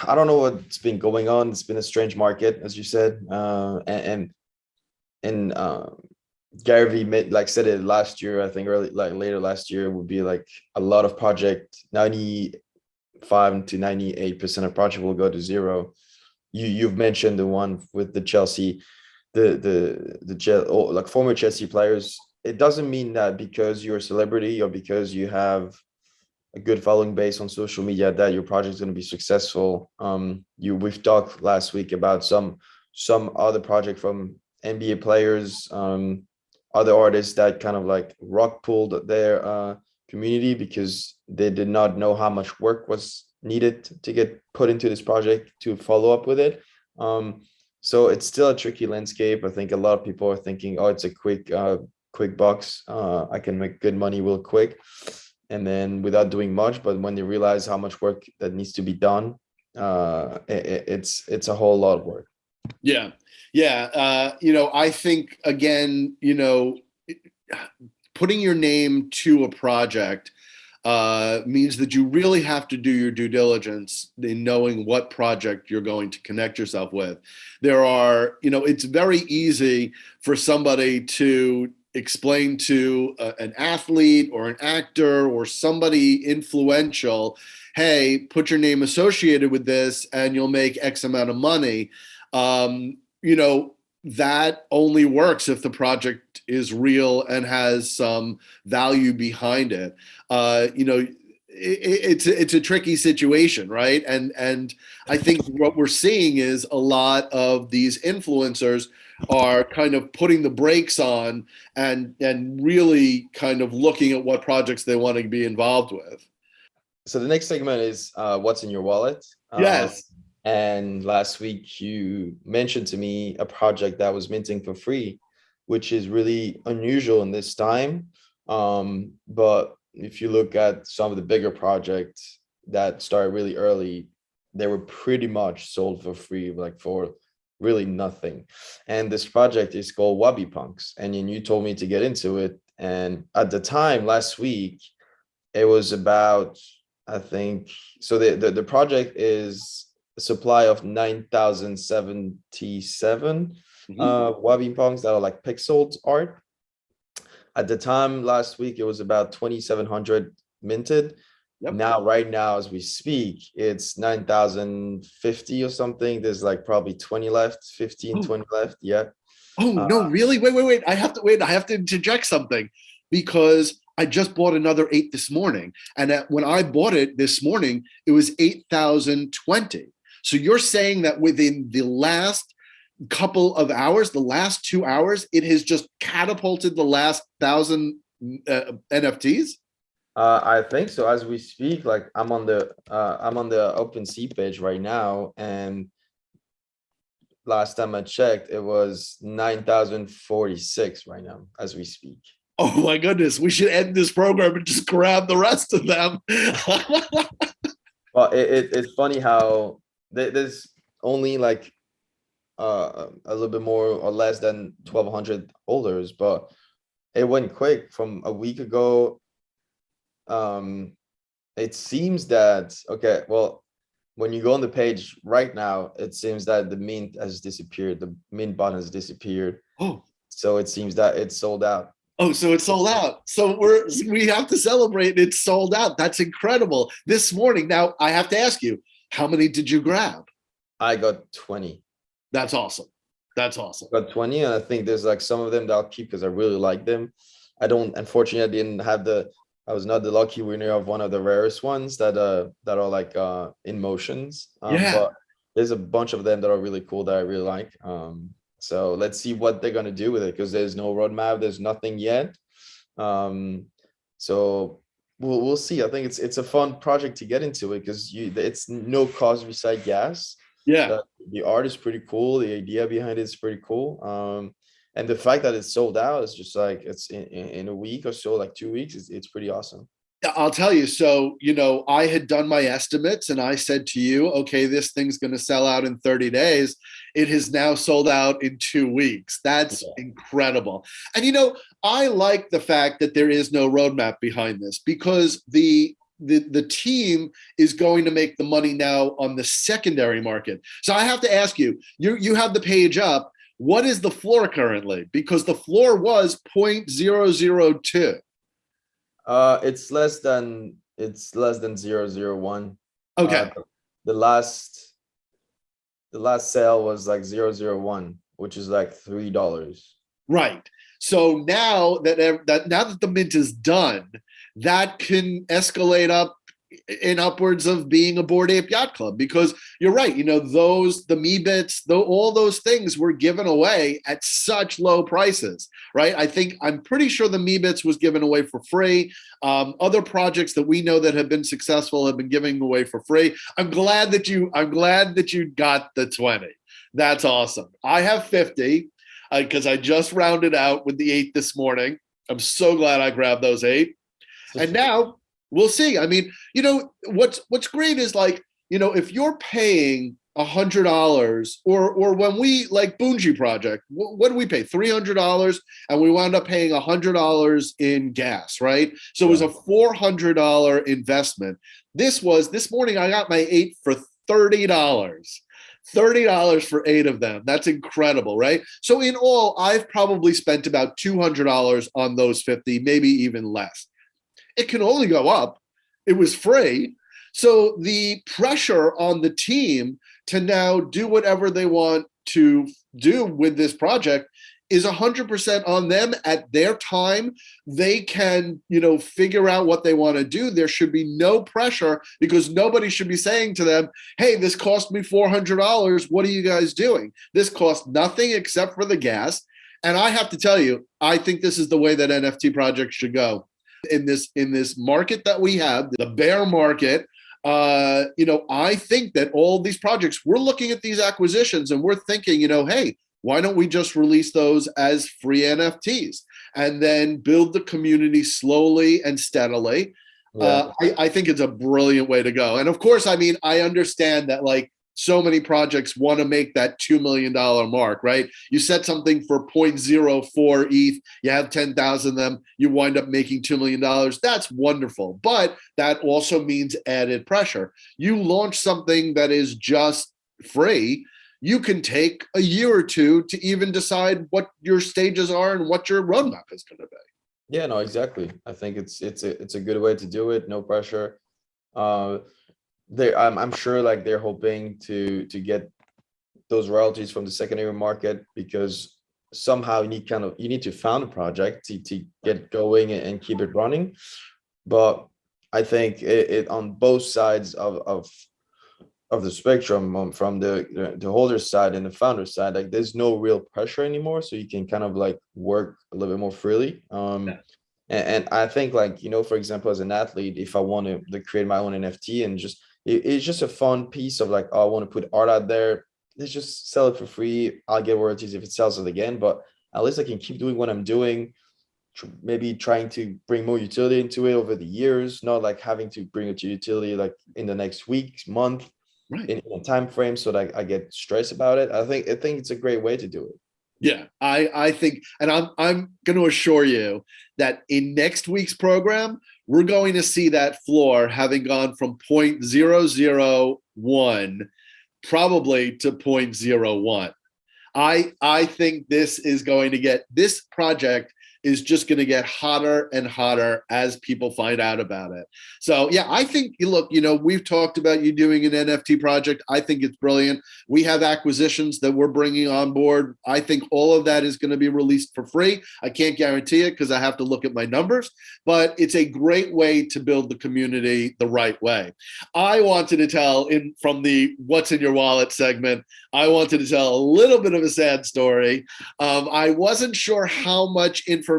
I don't know what's been going on. It's been a strange market, as you said, and Gary Vee said it last year. I think later last year would be like a lot of project, 95 to 98% of project will go to zero. You've mentioned the one with the Chelsea, the former Chelsea players. It doesn't mean that because you're a celebrity or because you have a good following base on social media that your project is going to be successful. We've talked last week about some other project from NBA players, other artists that kind of like rock pulled their community because they did not know how much work was needed to get put into this project to follow up with it. So it's still a tricky landscape. I think a lot of people are thinking, oh, it's a quick bucks. I can make good money real quick. And then without doing much, but when they realize how much work that needs to be done, it's a whole lot of work.
Yeah. I think, again, putting your name to a project means that you really have to do your due diligence in knowing what project you're going to connect yourself with. There are, it's very easy for somebody to explain to an athlete or an actor or somebody influential, hey, put your name associated with this and you'll make X amount of money. That only works if the project is real and has some value behind it. It's a tricky situation, right? And I think what we're seeing is a lot of these influencers are kind of putting the brakes on and really kind of looking at what projects they want to be involved with.
So the next segment is what's in your wallet.
Yes.
And last week you mentioned to me a project that was minting for free, which is really unusual in this time. But if you look at some of the bigger projects that started really early, they were pretty much sold for free, like for really nothing. And this project is called Wabi Punks. And then you told me to get into it. And at the time last week, it was about, I think, so the project is a supply of 9,077 Wabi Pongs that are like pixeled art. At the time last week, it was about 2,700 minted.
Yep.
Now, right now, as we speak, it's 9,050 or something. There's like probably 20 left, 15, 20 left. Yeah.
Oh, no, really? Wait. I have to interject something, because I just bought another 8 this morning. And when I bought it this morning, it was 8,020. So you're saying that within the last couple of hours, the last 2 hours, it has just catapulted the last 1,000 NFTs?
I think so. As we speak, like I'm on the OpenSea page right now, and last time I checked, it was 9,046 right now as we speak.
Oh my goodness, we should end this program and just grab the rest of them.
Well, it's funny how there's only like a little bit more or less than 1,200 holders, but it went quick from a week ago. It seems that, okay, well, when you go on the page right now, it seems that the mint has disappeared. The mint button has disappeared.
Oh,
so it seems that it's sold out.
Oh, so it's sold out. So we have to celebrate. It's sold out. That's incredible. This morning. Now I have to ask you, how many did you grab?
I got 20.
That's awesome. That's awesome.
I got 20, and I think there's like some of them that I'll keep because I really like them. Unfortunately, I didn't have I was not the lucky winner of one of the rarest ones that are like in motions. But there's a bunch of them that are really cool that I really like. So let's see what they're gonna do with it, because there's no roadmap, there's nothing yet. So we'll see. I think it's a fun project to get into it, because it's no cost beside gas.
Yeah.
The art is pretty cool. The idea behind it is pretty cool. And the fact that it's sold out is just like, it's in a week or so, like 2 weeks, it's pretty awesome.
I'll tell you. So, I had done my estimates and I said to you, okay, this thing's going to sell out in 30 days. It has now sold out in 2 weeks. That's incredible. And, I like the fact that there is no roadmap behind this, because the team is going to make the money now on the secondary market. So I have to ask you, you have the page up. What is the floor currently? Because the floor was 0.002.
It's less than 0.001.
Okay.
The last sale was like 0.001, which is like $3.
Right. So now that the mint is done, that can escalate up in upwards of being a Bored Ape Yacht Club, because you're right. The Meebits, all those things were given away at such low prices, right? I'm pretty sure the Meebits was given away for free. Other projects that we know that have been successful have been giving away for free. I'm glad that you got the 20. That's awesome. I have 50 because I just rounded out with the 8 this morning. I'm so glad I grabbed those 8. And now we'll see. I mean, what's great is like, if you're paying $100 or when we like Bungie Project, what do we pay? $300, and we wound up paying $100 in gas, right? So it was a $400 investment. This morning I got my 8 for $30. $30 for 8 of them. That's incredible, right? So in all, I've probably spent about $200 on those 50, maybe even less. It can only go up. It was free. So the pressure on the team to now do whatever they want to do with this project is 100% on them at their time. They can, figure out what they want to do. There should be no pressure, because nobody should be saying to them, hey, this cost me $400. What are you guys doing? This cost nothing except for the gas. And I have to tell you, I think this is the way that NFT projects should go. In this market that we have, the bear market, I think that all these projects, we're looking at these acquisitions and we're thinking, hey, why don't we just release those as free NFTs and then build the community slowly and steadily? Yeah. I think it's a brilliant way to go. And of course, I mean, I understand that like so many projects want to make that $2 million mark, right? You set something for 0.04 ETH, you have 10,000 of them, you wind up making $2 million. That's wonderful. But that also means added pressure. You launch something that is just free, you can take a year or two to even decide what your stages are and what your roadmap is going to be.
Yeah, no, exactly. I think it's a good way to do it. No pressure. I'm sure like they're hoping to get those royalties from the secondary market, because somehow you need to found a project to get going and keep it running. But I think it on both sides of the spectrum, from the holder side and the founder side, like there's no real pressure anymore, so you can kind of like work a little bit more freely. And I think, like, for example, as an athlete, if I want to create my own NFT and just it's just a fun piece of like, oh, I want to put art out there, let's just sell it for free. I'll get royalties if it sells it again, but at least I can keep doing what I'm doing, maybe trying to bring more utility into it over the years, not like having to bring it to utility like in the next week, month,
right,
in a time frame, so that I get stressed about it. I think it's a great way to do it.
Yeah, I think, and I'm going to assure you that in next week's program, we're going to see that floor having gone from 0.001 probably to 0.01. I think this project is just going to get hotter and hotter as people find out about it. So yeah, I think, look, we've talked about you doing an NFT project. I think it's brilliant. We have acquisitions that we're bringing on board. I think all of that is going to be released for free. I can't guarantee it because I have to look at my numbers, but it's a great way to build the community the right way. I wanted to tell from the What's in Your Wallet segment, I wanted to tell a little bit of a sad story. I wasn't sure how much information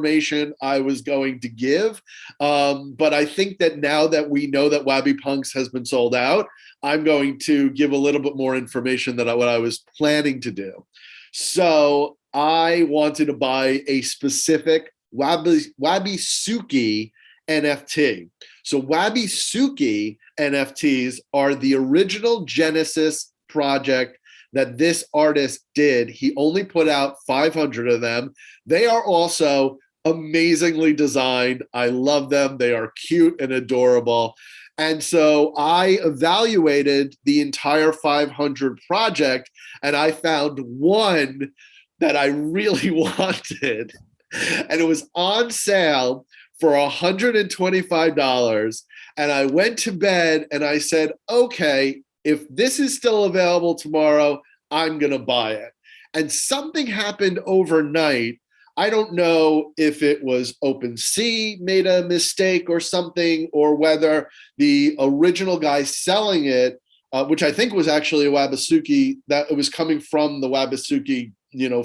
I was going to give, but I think that now that we know that Wabby Punks has been sold out, I'm going to give a little bit more information than what I was planning to do. So I wanted to buy a specific Wabisuki NFT. So Wabisuki NFTs are the original Genesis project that this artist did. He only put out 500 of them. They are also amazingly designed. I love them. They are cute and adorable. And so I evaluated the entire 500 project, and I found one that I really wanted. And it was on sale for $125. And I went to bed and I said, okay, if this is still available tomorrow, I'm going to buy it. And something happened overnight. I don't know if it was OpenSea made a mistake or something, or whether the original guy selling it, which I think was actually a Wabisuki, that it was coming from the Wabisuki,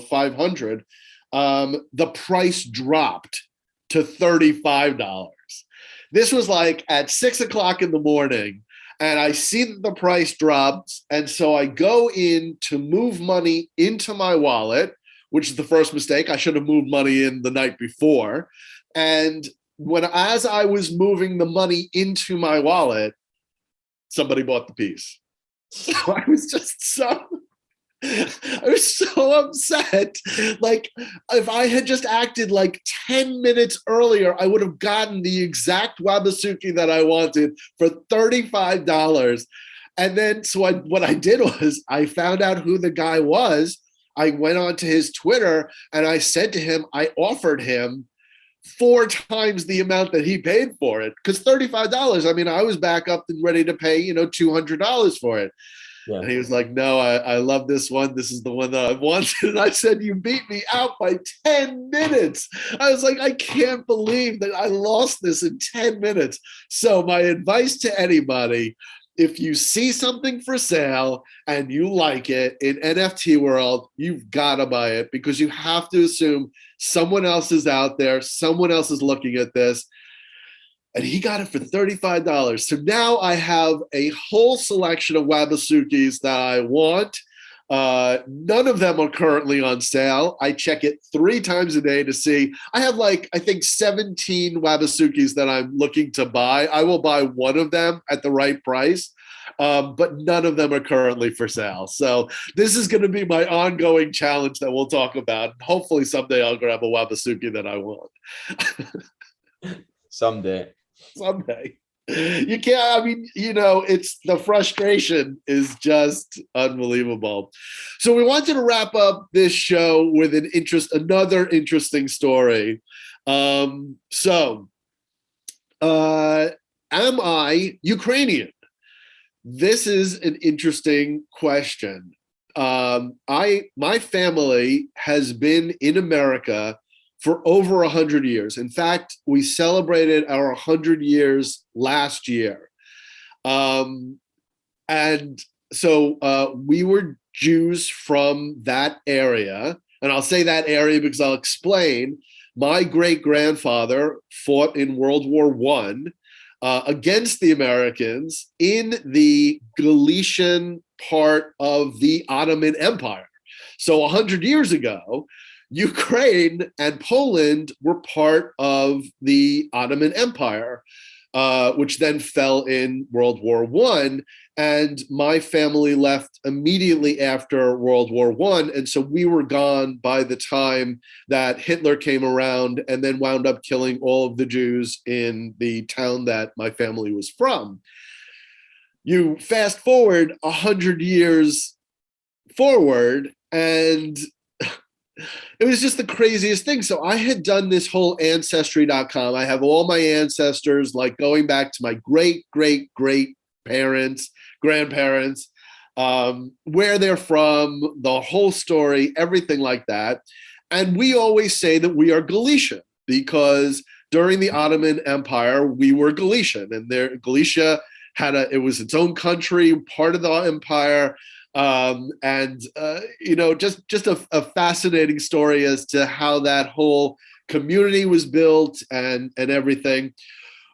500, the price dropped to $35. This was like at 6 o'clock in the morning. And I see that the price drops. And so I go in to move money into my wallet, which is the first mistake. I should have moved money in the night before. And as I was moving the money into my wallet, somebody bought the piece. So I was so upset. Like, if I had just acted like 10 minutes earlier, I would have gotten the exact Wabisuki that I wanted for $35. And then, what I did was I found out who the guy was. I went onto his Twitter and I said to him, I offered him 4 times the amount that he paid for it. Because $35, I mean, I was back up and ready to pay, $200 for it. Yeah. And he was like, no, I love this one. This is the one that I wanted. And I said, you beat me out by 10 minutes. I was like, I can't believe that I lost this in 10 minutes. So my advice to anybody, if you see something for sale and you like it in NFT world, you've got to buy it, because you have to assume someone else is out there. Someone else is looking at this. And he got it for $35. So now I have a whole selection of Wabisukis that I want. None of them are currently on sale. I check it 3 times a day to see. I have I think 17 Wabisukis that I'm looking to buy. I will buy one of them at the right price. but none of them are currently for sale. So this is going to be my ongoing challenge that we'll talk about. Hopefully someday I'll grab a Wabasuki that I want.
Someday.
Someday. You can't, I mean, you know, it's the frustration is just unbelievable. So we wanted to wrap up this show with another interesting story. Am I Ukrainian? This is an interesting question. My family has been in America for over 100 years. In fact, we celebrated our 100 years last year. And so we were Jews from that area. And I'll say that area because I'll explain. My great-grandfather fought in World War I against the Americans in the Galician part of the Ottoman Empire. So 100 years ago, Ukraine and Poland were part of the Ottoman Empire, which then fell in World War I. And my family left immediately after World War I. And so we were gone by the time that Hitler came around and then wound up killing all of the Jews in the town that my family was from. You fast forward 100 years forward, and it was just the craziest thing. So I had done this whole ancestry.com. I have all my ancestors, like going back to my great parents, grandparents, where they're from, the whole story, everything like that. And we always say that we are Galician because during the Ottoman Empire, we were Galician, and Galicia it was its own country, part of the empire. You know, just a fascinating story as to how that whole community was built and everything.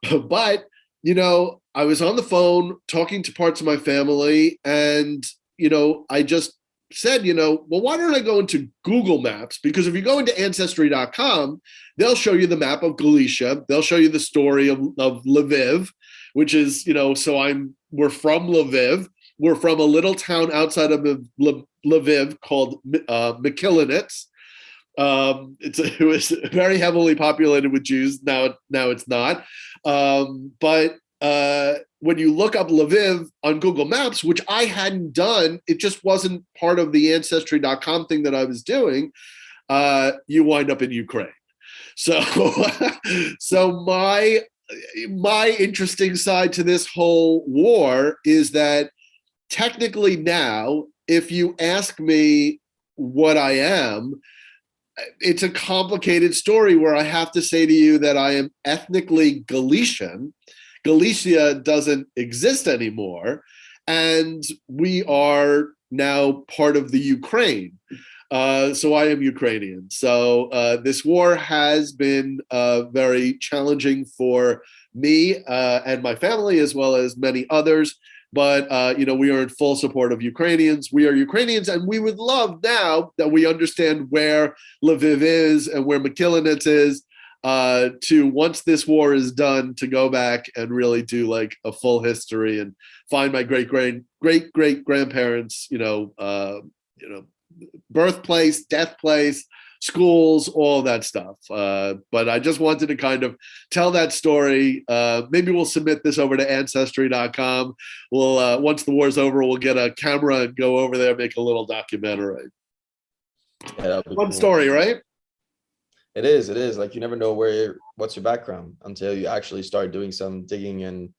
But, you know, I was on the phone talking to parts of my family, and, you know, I just said, you know, well, why don't I go into Google Maps? Because if you go into ancestry.com, they'll show you the map of Galicia. They'll show you the story of Lviv, which is, you know, we're from Lviv. We're from a little town outside of Lviv called Mikilonets. It was very heavily populated with Jews. Now it's not. But when you look up Lviv on Google Maps, which I hadn't done, it just wasn't part of the Ancestry.com thing that I was doing, you wind up in Ukraine. So, so my interesting side to this whole war is that technically now, if you ask me what I am, it's a complicated story where I have to say to you that I am ethnically Galician. Galicia doesn't exist anymore, and we are now part of the Ukraine. So I am Ukrainian. So this war has been very challenging for me and my family, as well as many others. But, you know, we are in full support of Ukrainians. We are Ukrainians, and we would love, now that we understand where Lviv is and where Mikilonets is, to, once this war is done, to go back and really do like a full history and find my great grandparents, you know, birthplace, death place, schools, all that stuff. But I just wanted to kind of tell that story. Maybe we'll submit this over to ancestry.com. We'll, once the war's over, we'll get a camera and go over there, make a little documentary.
Yeah,
Fun story, right?
It is. Like, you never know what's your background until you actually start doing some digging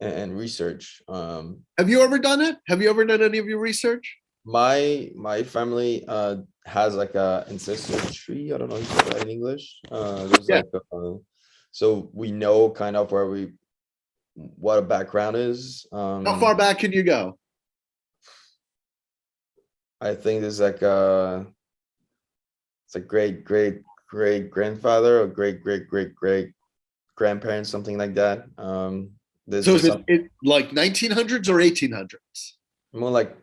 and research.
Have you ever done it? Have you ever done any of your research?
My family has like a ancestral tree. I don't know if you say that in English. There's like so we know kind of what a background is.
How far back can you go?
I think there's like it's a great grandfather or great grandparents, something like that.
So is it like 1900s or 1800s?
More like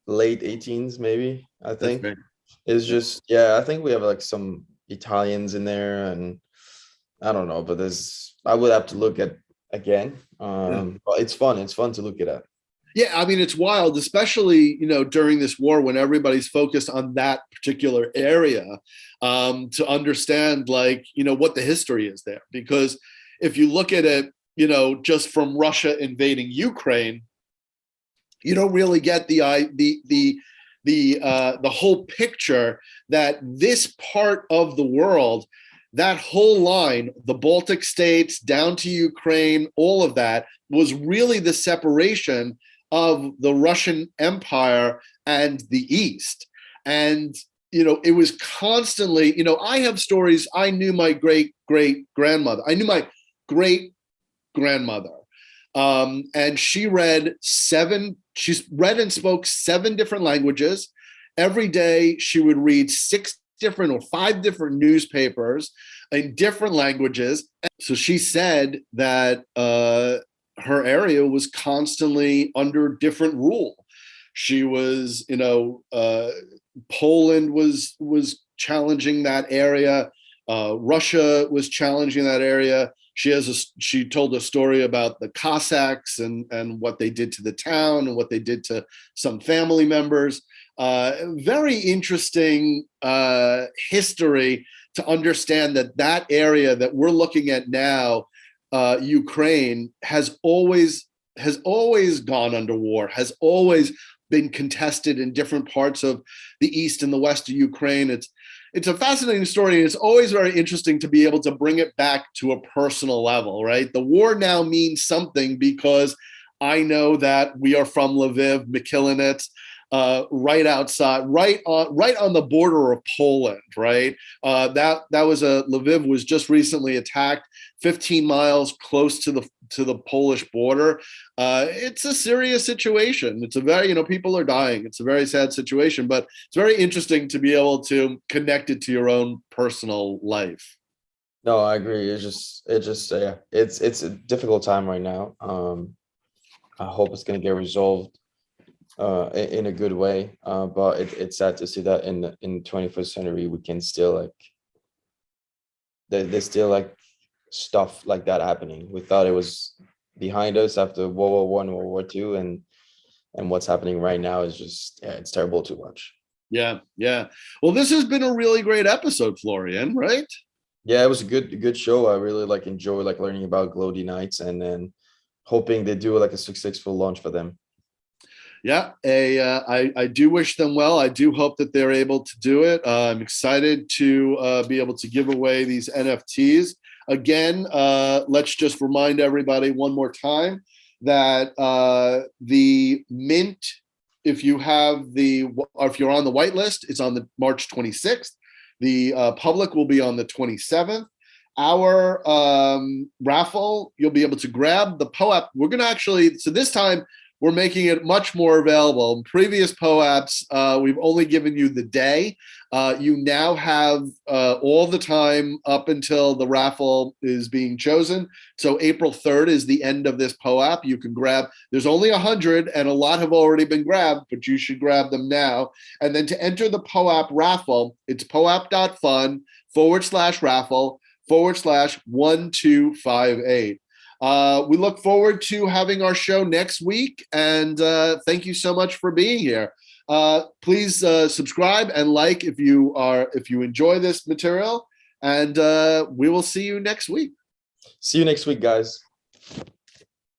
late 18s, maybe. I think it's just, yeah, I think we have like some Italians in there, and I don't know, but I would have to look at again. But it's fun. It's fun to look it at.
Yeah, I mean, it's wild, especially, during this war when everybody's focused on that particular area, to understand, what the history is there. Because if you look at it, just from Russia invading Ukraine, you don't really get the whole picture that this part of the world, that whole line, the Baltic states down to Ukraine, all of that was really the separation of the Russian Empire and the East. And, it was constantly, I have stories. I knew my great-great-grandmother. I knew my great-grandmother. And she's read and spoke 7 different languages. Every day she would read 6 different or 5 different newspapers in different languages. So she said that her area was constantly under different rule. She was, Poland was challenging that area. Russia was challenging that area. She told a story about the Cossacks and what they did to the town and what they did to some family members. Very interesting history to understand that area that we're looking at now, Ukraine, has always gone under war, has always been contested in different parts of the east and the west of Ukraine. It's a fascinating story, and it's always very interesting to be able to bring it back to a personal level, right? The war now means something because I know that we are from Lviv, Mykhilinets, right outside, right on the border of Poland, right? Lviv was just recently attacked, 15 miles close to the Polish border. It's a serious situation. It's a very, people are dying. It's a very sad situation, but it's very interesting to be able to connect it to your own personal life.
No, I agree. It's a difficult time right now. I hope it's going to get resolved in a good way, but it's sad to see that in the 21st century we can still there's still stuff like that happening. We thought it was behind us after World War I, World War II, and what's happening right now is just it's terrible to watch.
Yeah. Well, this has been a really great episode, Florian, right?
Yeah, it was a good show. I really enjoy learning about Glody Knights, and then hoping they do a successful launch for them.
Yeah, I do wish them well. I do hope that they're able to do it. I'm excited to be able to give away these NFTs. Again, let's just remind everybody one more time that the mint, if you're on the whitelist, it's on the March 26th. The public will be on the 27th. Our raffle, you'll be able to grab the POAP. We're going to so this time, we're making it much more available. In previous POAPs, we've only given you the day. You now have all the time up until the raffle is being chosen. So April 3rd is the end of this POAP. You can grab, there's only 100 and a lot have already been grabbed, but you should grab them now. And then to enter the POAP raffle, it's poap.fund/raffle/1258. We look forward to having our show next week, and thank you so much for being here. Please subscribe and like if you enjoy this material, and we will see you next week.
See you next week, guys.